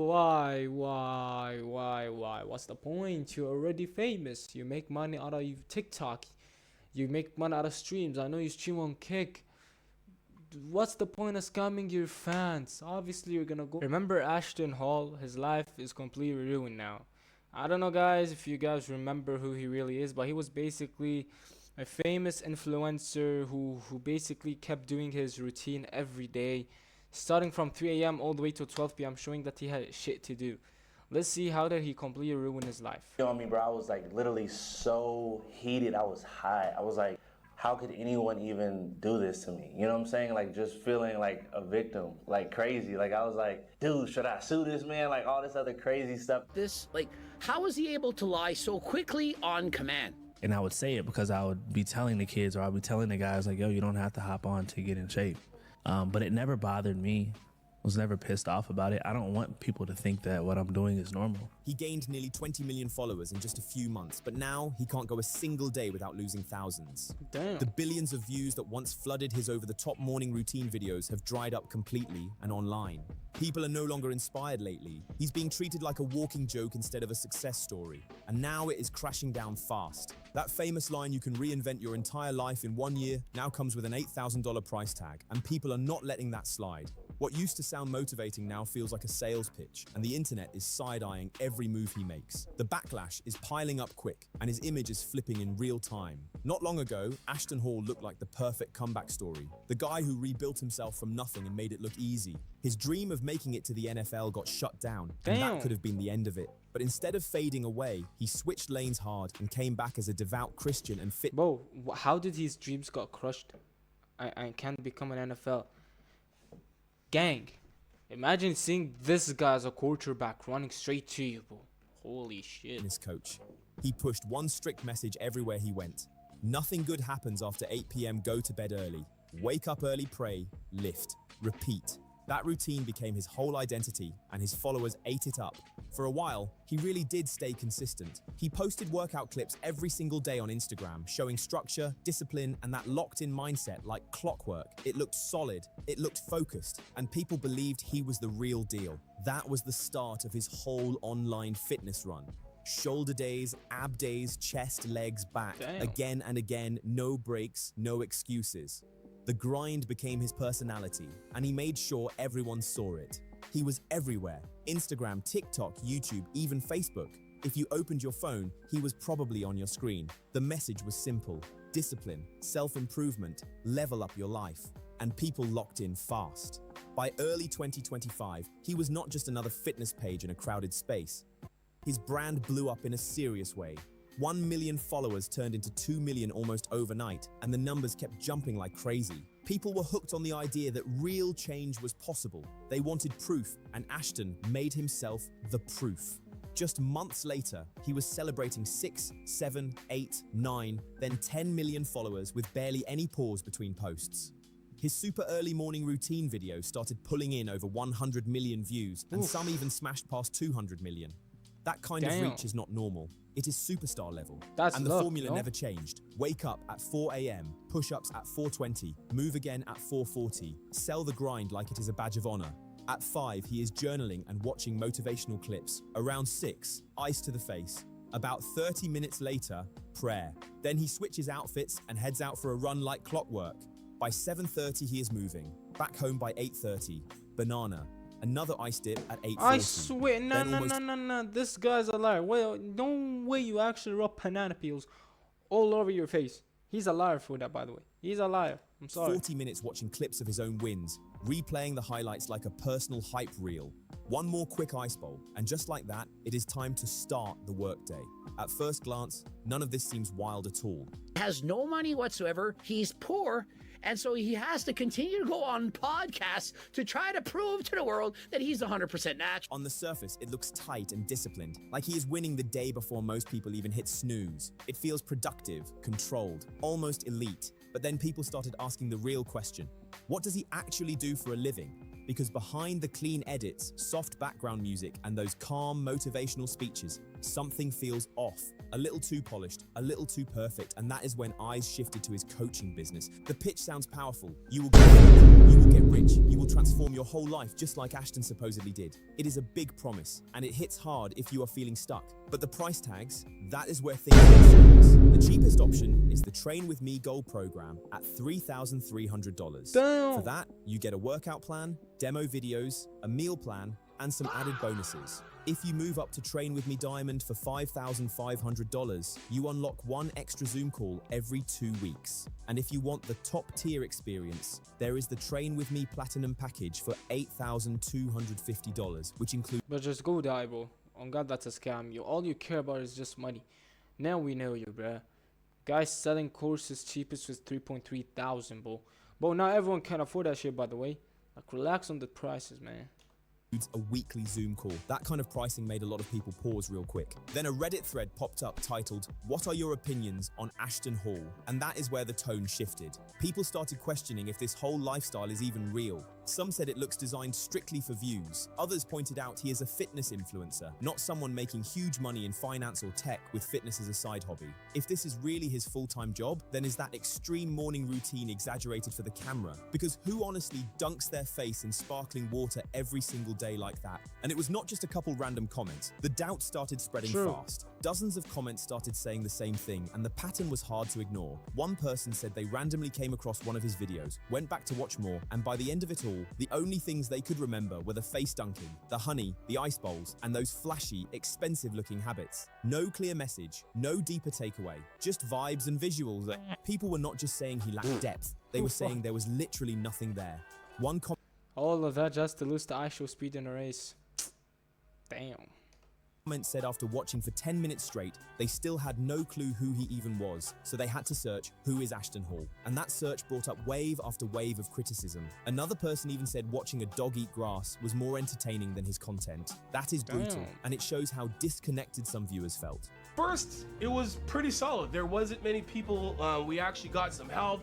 Why? What's the point? You're already famous. You make money out of TikTok. You make money out of streams. I know you stream on Kick. What's the point of scamming your fans? Obviously, you're gonna go. Remember Ashton Hall? His life is completely ruined now. I don't know, guys, if you guys remember who he really is, but he was basically a famous influencer who basically kept doing his routine every day, starting from 3 a.m. all the way to 12 p.m., showing that he had shit to do. Let's see how did he completely ruin his life. You know what I mean, bro? I was like literally so heated. I was high. I was like, how could anyone even do this to me? You know what I'm saying? Like just feeling like a victim, like crazy. Like I was like, dude, should I sue this man? Like all this other crazy stuff. How was he able to lie so quickly on command? And I would say it because I would be telling the kids, or I'd be telling the guys like, yo, you don't have to hop on to get in shape. But it never bothered me. I was never pissed off about it. I don't want people to think that what I'm doing is normal. He gained nearly 20 million followers in just a few months, but now he can't go a single day without losing thousands. Damn. The billions of views that once flooded his over-the-top morning routine videos have dried up completely and online. People are no longer inspired lately. He's being treated like a walking joke instead of a success story. And now it is crashing down fast. That famous line, you can reinvent your entire life in 1 year, now comes with an $8,000 price tag, and people are not letting that slide. What used to sound motivating now feels like a sales pitch, and the internet is side-eyeing every move he makes. The backlash is piling up quick, and his image is flipping in real time. Not long ago, Ashton Hall looked like the perfect comeback story. The guy who rebuilt himself from nothing and made it look easy. His dream of making it to the NFL got shut down, and that could have been the end of it. But instead of fading away, he switched lanes hard and came back as a devout Christian and fit. Bro, how did his dreams got crushed? I can't become an NFL. Gang, imagine seeing this guy as a quarterback running straight to you, bro. Holy shit. His coach. He pushed one strict message everywhere he went. Nothing good happens after 8 p.m. Go to bed early. Wake up early, pray, lift, repeat. That routine became his whole identity, and his followers ate it up. For a while, he really did stay consistent. He posted workout clips every single day on Instagram, showing structure, discipline, and that locked-in mindset like clockwork. It looked solid, it looked focused, and people believed he was the real deal. That was the start of his whole online fitness run. Shoulder days, ab days, chest, legs, back. Damn. Again and again, no breaks, no excuses. The grind became his personality, and he made sure everyone saw it. He was everywhere: Instagram, TikTok, YouTube, even Facebook. If you opened your phone, he was probably on your screen. The message was simple: discipline, self-improvement, level up your life. And people locked in fast. By early 2025, he was not just another fitness page in a crowded space. His brand blew up in a serious way. 1 million followers turned into 2 million almost overnight, and the numbers kept jumping like crazy. People were hooked on the idea that real change was possible. They wanted proof, and Ashton made himself the proof. Just months later, he was celebrating 6, 7, 8, 9, then 10 million followers with barely any pause between posts. His super early morning routine video started pulling in over 100 million views, and some even smashed past 200 million. That kind of reach is not normal. It is superstar level. And the formula never changed. Wake up at 4 a.m., push-ups at 4:20, move again at 4:40, sell the grind like it is a badge of honor. At 5, he is journaling and watching motivational clips. Around 6, ice to the face. About 30 minutes later, prayer. Then he switches outfits and heads out for a run like clockwork. By 7:30, he is moving. Back home by 8:30. Banana. Another ice dip at 8:40. I swear, no, this guy's a liar. Well, no way you actually rub banana peels all over your face. He's a liar for that, by the way. He's a liar. I'm sorry. 40 minutes watching clips of his own wins, replaying the highlights like a personal hype reel. One more quick ice bowl, and just like that, it is time to start the workday. At first glance, none of this seems wild at all. He has no money whatsoever. He's poor. And so he has to continue to go on podcasts to try to prove to the world that he's 100% natural. On the surface, it looks tight and disciplined, like he is winning the day before most people even hit snooze. It feels productive, controlled, almost elite. But then people started asking the real question: what does he actually do for a living? Because behind the clean edits, soft background music, and those calm motivational speeches, something feels off, a little too polished, a little too perfect, and that is when eyes shifted to his coaching business. The pitch sounds powerful. You will get fit, you will get rich, you will transform your whole life just like Ashton supposedly did. It is a big promise, and it hits hard if you are feeling stuck. But the price tags, that is where things get serious. The cheapest option is the Train With Me Gold program at $3,300. For that, you get a workout plan, demo videos, a meal plan, and some added bonuses. If you move up to Train With Me Diamond for $5,500, you unlock one extra Zoom call every 2 weeks. And if you want the top tier experience, there is the Train With Me Platinum package for $8,250, which includes... But just go die, bro. On God, that's a scam. All you care about is just money. Now we know you, bruh. Guys selling courses cheapest was 3.3 thousand, bro. But not everyone can afford that shit, by the way. Like, relax on the prices, man. A weekly Zoom call. That kind of pricing made a lot of people pause real quick. Then a Reddit thread popped up titled, "What are your opinions on Ashton Hall?" And that is where the tone shifted. People started questioning if this whole lifestyle is even real. Some said it looks designed strictly for views. Others pointed out he is a fitness influencer, not someone making huge money in finance or tech with fitness as a side hobby. If this is really his full-time job, then is that extreme morning routine exaggerated for the camera? Because who honestly dunks their face in sparkling water every single day like that? And it was not just a couple random comments. The doubt started spreading fast. Dozens of comments started saying the same thing, and the pattern was hard to ignore. One person said they randomly came across one of his videos, went back to watch more, and by the end of it all, the only things they could remember were the face dunking, the honey, the ice bowls, and those flashy, expensive-looking habits. No clear message, no deeper takeaway, just vibes and visuals. People were not just saying he lacked depth, they were saying there was literally nothing there. One All of that just to lose the actual speed in a race. Damn. comment said after watching for 10 minutes straight, they still had no clue who he even was, so they had to search, "Who is Ashton Hall?" And that search brought up wave after wave of criticism. Another person even said watching a dog eat grass was more entertaining than his content. That is brutal, and it shows how disconnected some viewers felt. First, it was pretty solid. There wasn't many people. We actually got some help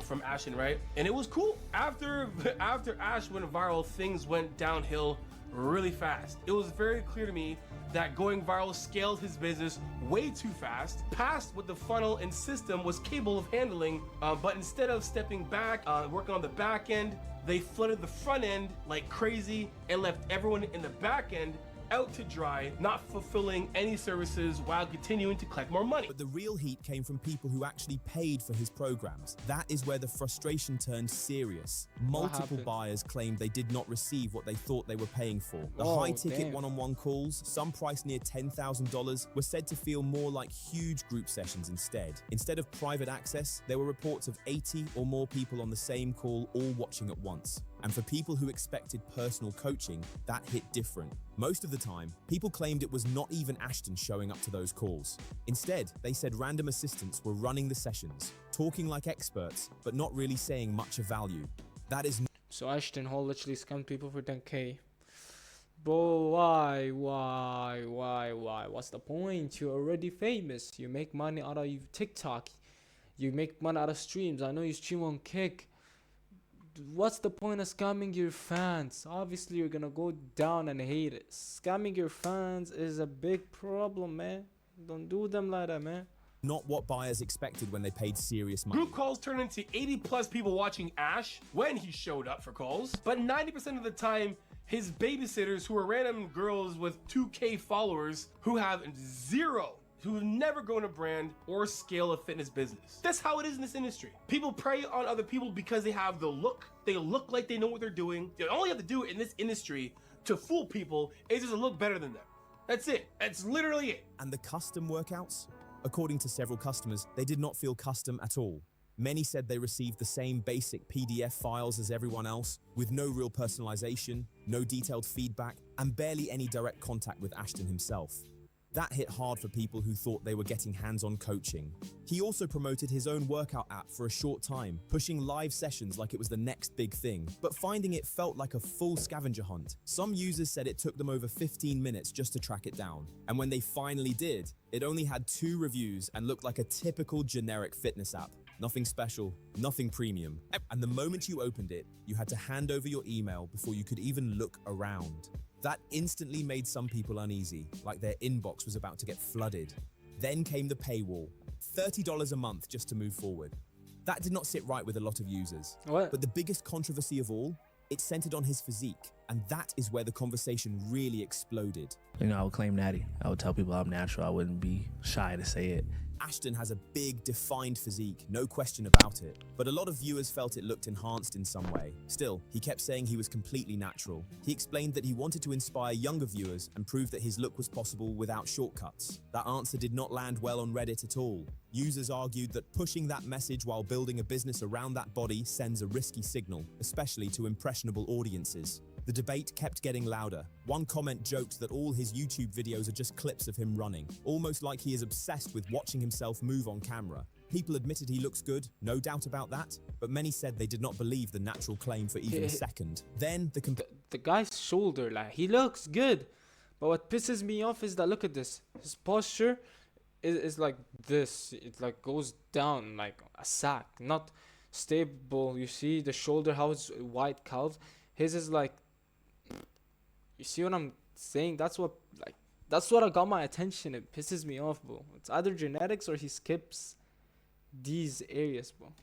from Ashton, right? And it was cool. After Ash went viral, things went downhill really fast. It was very clear to me that going viral scaled his business way too fast, past what the funnel and system was capable of handling, but instead of stepping back, working on the back end, they flooded the front end like crazy and left everyone in the back end out to dry, not fulfilling any services while continuing to collect more money. But the real heat came from people who actually paid for his programs. That is where the frustration turned serious. Multiple buyers claimed they did not receive what they thought they were paying for. The high-ticket one-on-one calls, some priced near $10,000, were said to feel more like huge group sessions instead. Instead of private access, there were reports of 80 or more people on the same call, all watching at once. And for people who expected personal coaching, that hit different. Most of the time, people claimed it was not even Ashton showing up to those calls. Instead, they said random assistants were running the sessions, talking like experts, but not really saying much of value. That is... So Ashton Hall literally scammed people for 10K. But why? What's the point? You're already famous. You make money out of TikTok. You make money out of streams. I know you stream on Kick. What's the point of scamming your fans? Obviously you're gonna go down and hate it. Scamming your fans is a big problem, man. Don't do them like that, man. Not what buyers expected when they paid serious money. Group calls turned into 80+ people watching Ash when he showed up for calls, but 90% of the time his babysitters, who are random girls with 2K followers who have who've never grown a brand or scale a fitness business. That's how it is in this industry. People prey on other people because they have the look. They look like they know what they're doing. They all you have to do in this industry to fool people is just to look better than them. That's it. That's literally it. And the custom workouts? According to several customers, they did not feel custom at all. Many said they received the same basic PDF files as everyone else, with no real personalization, no detailed feedback, and barely any direct contact with Ashton himself. That hit hard for people who thought they were getting hands-on coaching. He also promoted his own workout app for a short time, pushing live sessions like it was the next big thing, but finding it felt like a full scavenger hunt. Some users said it took them over 15 minutes just to track it down. And when they finally did, it only had 2 reviews and looked like a typical generic fitness app. Nothing special, nothing premium. And the moment you opened it, you had to hand over your email before you could even look around. That instantly made some people uneasy, like their inbox was about to get flooded. Then came the paywall, $30 a month just to move forward. That did not sit right with a lot of users. What? But the biggest controversy of all, it centered on his physique, and that is where the conversation really exploded. You know, I would claim natty. I would tell people I'm natural. I wouldn't be shy to say it. Ashton has a big, defined physique, no question about it. But a lot of viewers felt it looked enhanced in some way. Still, he kept saying he was completely natural. He explained that he wanted to inspire younger viewers and prove that his look was possible without shortcuts. That answer did not land well on Reddit at all. Users argued that pushing that message while building a business around that body sends a risky signal, especially to impressionable audiences. The debate kept getting louder. One comment joked that all his YouTube videos are just clips of him running, almost like he is obsessed with watching himself move on camera. People admitted he looks good, no doubt about that, but many said they did not believe the natural claim for even a second. Then The guy's shoulder, like, he looks good. But what pisses me off is that, look at this. His posture is like this. It like goes down like a sack, not stable. You see the shoulder, how it's wide calves. His is like, you see what I'm saying? That's what got my attention. It pisses me off, bro. It's either genetics or he skips these areas, bro.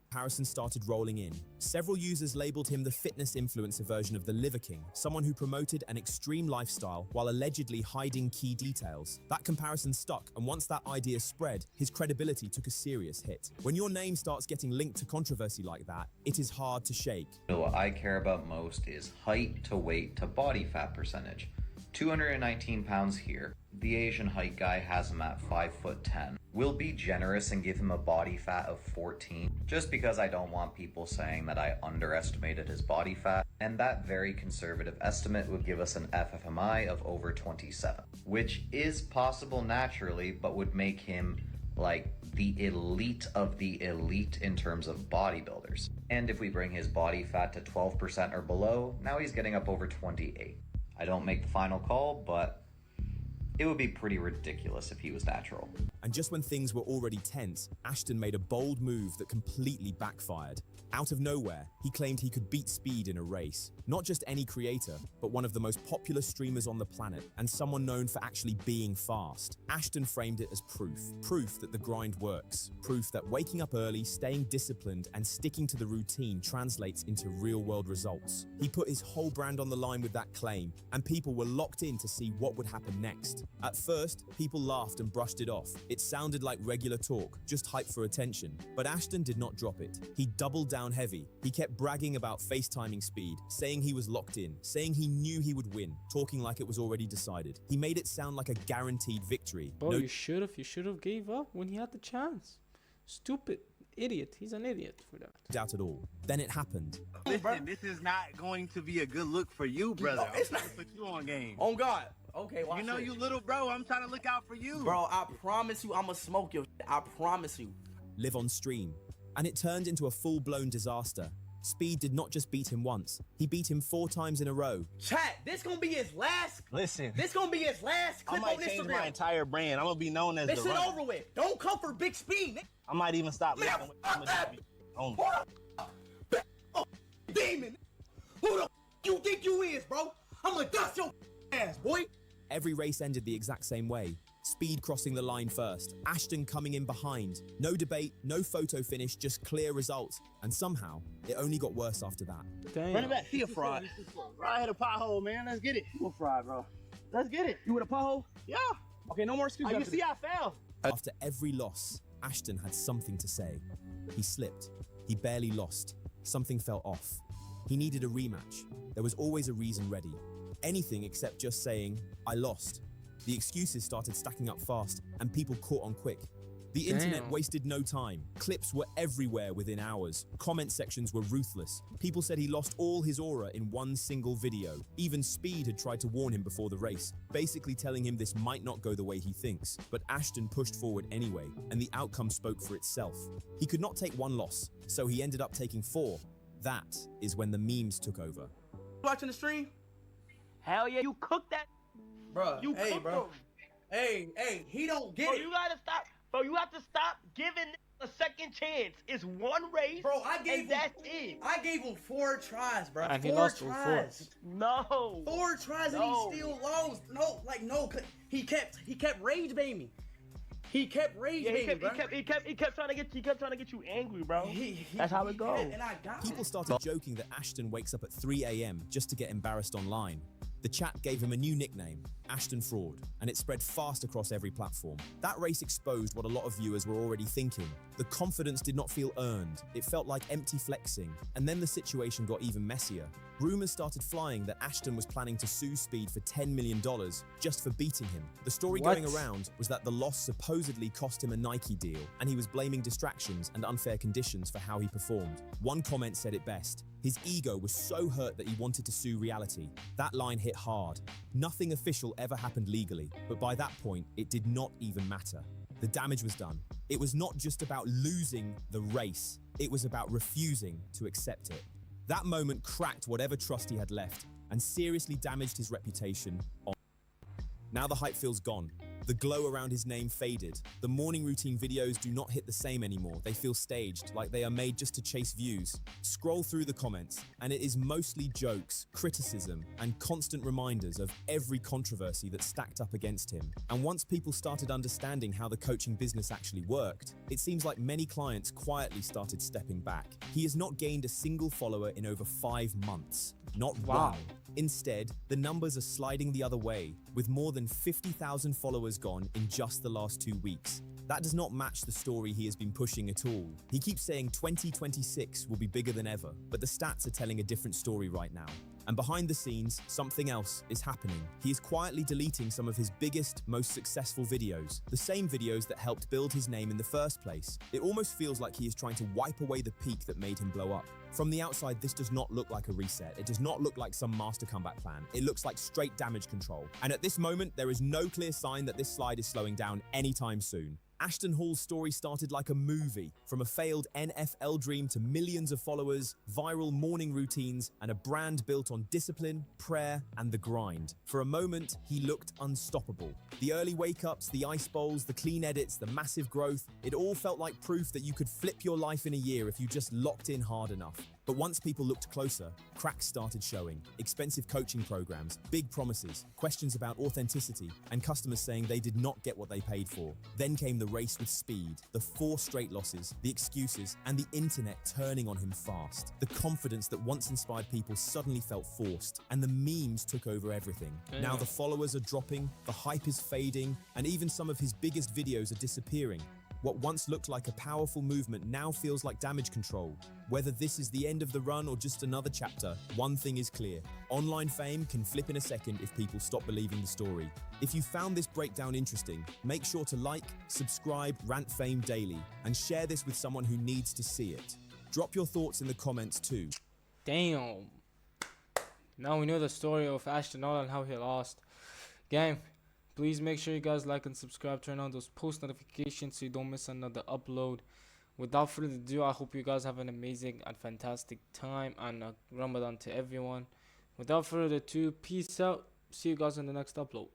comparison started rolling in. Several users labeled him the fitness influencer version of the Liver King, someone who promoted an extreme lifestyle while allegedly hiding key details. That comparison stuck, and once that idea spread, his credibility took a serious hit. When your name starts getting linked to controversy like that, it is hard to shake. What I care about most is height to weight to body fat percentage. 219 pounds here. The Asian height guy has him at 5'10". We'll be generous and give him a body fat of 14, just because I don't want people saying that I underestimated his body fat, and that very conservative estimate would give us an FFMI of over 27, which is possible naturally, but would make him like the elite of the elite in terms of bodybuilders. And if we bring his body fat to 12% or below, now he's getting up over 28. I don't make the final call, but it would be pretty ridiculous if he was natural. And just when things were already tense, Ashton made a bold move that completely backfired. Out of nowhere, he claimed he could beat Speed in a race. Not just any creator, but one of the most popular streamers on the planet, and someone known for actually being fast. Ashton framed it as proof. Proof that the grind works. Proof that waking up early, staying disciplined, and sticking to the routine translates into real-world results. He put his whole brand on the line with that claim, and people were locked in to see what would happen next. At first, people laughed and brushed it off. It sounded like regular talk, just hype for attention. But Ashton did not drop it. He doubled down heavy. He kept bragging about FaceTiming Speed, saying he was locked in, saying he knew he would win, talking like it was already decided. He made it sound like a guaranteed victory. Bro, you should have gave up when he had the chance. Stupid idiot. He's an idiot for that. Doubt at all. Then it happened. Listen, this is not going to be a good look for you, brother. No, it's not. I'm put you on game. On God. Okay, watch You know, this. you little bro. I'm trying to look out for you. Bro, I promise you, I'ma smoke your shit. I promise you. Live on stream. And it turned into a full-blown disaster. Speed did not just beat him once. He beat him 4 times in a row. Chat, this gonna be his last. Listen, This gonna be his last I clip might on change Instagram. my entire brand. I'm gonna be known as This the shit runner. over with. Don't come for Big Speed. I might even stop. Man, living with fuck that. only. Demon. Who the you think you is, bro? I'ma dust your ass, boy. Every race ended the exact same way. Speed crossing the line first, Ashton coming in behind. No debate, no photo finish, just clear results. And somehow, it only got worse after that. Run it Damn. back. He a fraud. Right hit a pothole, man. Let's get it. You a fraud, bro. Let's get it. You with a pothole? Yeah. Okay, no more excuses. You see, I fell. After every loss, Ashton had something to say. He slipped. He barely lost. Something fell off. He needed a rematch. There was always a reason ready. Anything except just saying, I lost. The excuses started stacking up fast, and people caught on quick. The internet Damn. wasted no time. Clips were everywhere within hours. Comment sections were ruthless. People said he lost all his aura in one single video. Even Speed had tried to warn him before the race, basically telling him this might not go the way he thinks. But Ashton pushed forward anyway, and the outcome spoke for itself. He could not take one loss, so he ended up taking 4. That is when the memes took over. Watching the stream? Hell yeah, you cooked that. Bro, You hey, cooked bro. him. Hey, he don't get Bro, it. you gotta stop. Bro, you have to stop giving A second chance. It's one race, Bro, I gave and that's it. I gave him 4 tries, bro. And he 4 lost all tries. No. 4 tries and he still lost. No, he kept rage baiting me. He kept rage baiting, bro. He kept trying to get you angry, bro. That's how it goes. And I got People it. started joking that Ashton wakes up at 3 a.m. just to get embarrassed online. The chat gave him a new nickname, Ashton Fraud, and it spread fast across every platform. That race exposed what a lot of viewers were already thinking. The confidence did not feel earned. It felt like empty flexing. And then the situation got even messier. Rumors started flying that Ashton was planning to sue Speed for $10 million just for beating him. The story going around was that the loss supposedly cost him a Nike deal, and he was blaming distractions and unfair conditions for how he performed. One comment said it best. His ego was so hurt that he wanted to sue reality. That line hit hard. Nothing official ever happened legally, but by that point, it did not even matter. The damage was done. It was not just about losing the race, it was about refusing to accept it. That moment cracked whatever trust he had left and seriously damaged his reputation. Now the hype feels gone. The glow around his name faded. The morning routine videos do not hit the same anymore. They feel staged, like they are made just to chase views. Scroll through the comments, and it is mostly jokes, criticism, and constant reminders of every controversy that stacked up against him. And once people started understanding how the coaching business actually worked, it seems like many clients quietly started stepping back. He has not gained a single follower in over 5 months. Not one. Instead, the numbers are sliding the other way, with more than 50,000 followers gone in just the last 2 weeks. That does not match the story he has been pushing at all. He keeps saying 2026 will be bigger than ever, but the stats are telling a different story right now. And behind the scenes, something else is happening. He is quietly deleting some of his biggest, most successful videos, the same videos that helped build his name in the first place. It almost feels like he is trying to wipe away the peak that made him blow up. From the outside, this does not look like a reset. It does not look like some master comeback plan. It looks like straight damage control. And at this moment, there is no clear sign that this slide is slowing down anytime soon. Ashton Hall's story started like a movie, from a failed NFL dream to millions of followers, viral morning routines, and a brand built on discipline, prayer, and the grind. For a moment, he looked unstoppable. The early wake-ups, the ice bowls, the clean edits, the massive growth, it all felt like proof that you could flip your life in a year if you just locked in hard enough. But once people looked closer, cracks started showing. Expensive coaching programs, big promises, questions about authenticity, and customers saying they did not get what they paid for. Then came the race with Speed, the 4 straight losses, the excuses, and the internet turning on him fast. The confidence that once inspired people suddenly felt forced, and the memes took over everything. Now the followers are dropping, the hype is fading, and even some of his biggest videos are disappearing. What once looked like a powerful movement now feels like damage control. Whether this is the end of the run or just another chapter, one thing is clear. Online fame can flip in a second if people stop believing the story. If you found this breakdown interesting, make sure to like, subscribe, Rant Fame Daily, and share this with someone who needs to see it. Drop your thoughts in the comments too. Damn. Now we know the story of Ashton Hall and how he lost. Gang, please make sure you guys like and subscribe, turn on those post notifications so you don't miss another upload. Without further ado, I hope you guys have an amazing and fantastic time, and Ramadan to everyone. Without further ado, peace out. See you guys in the next upload.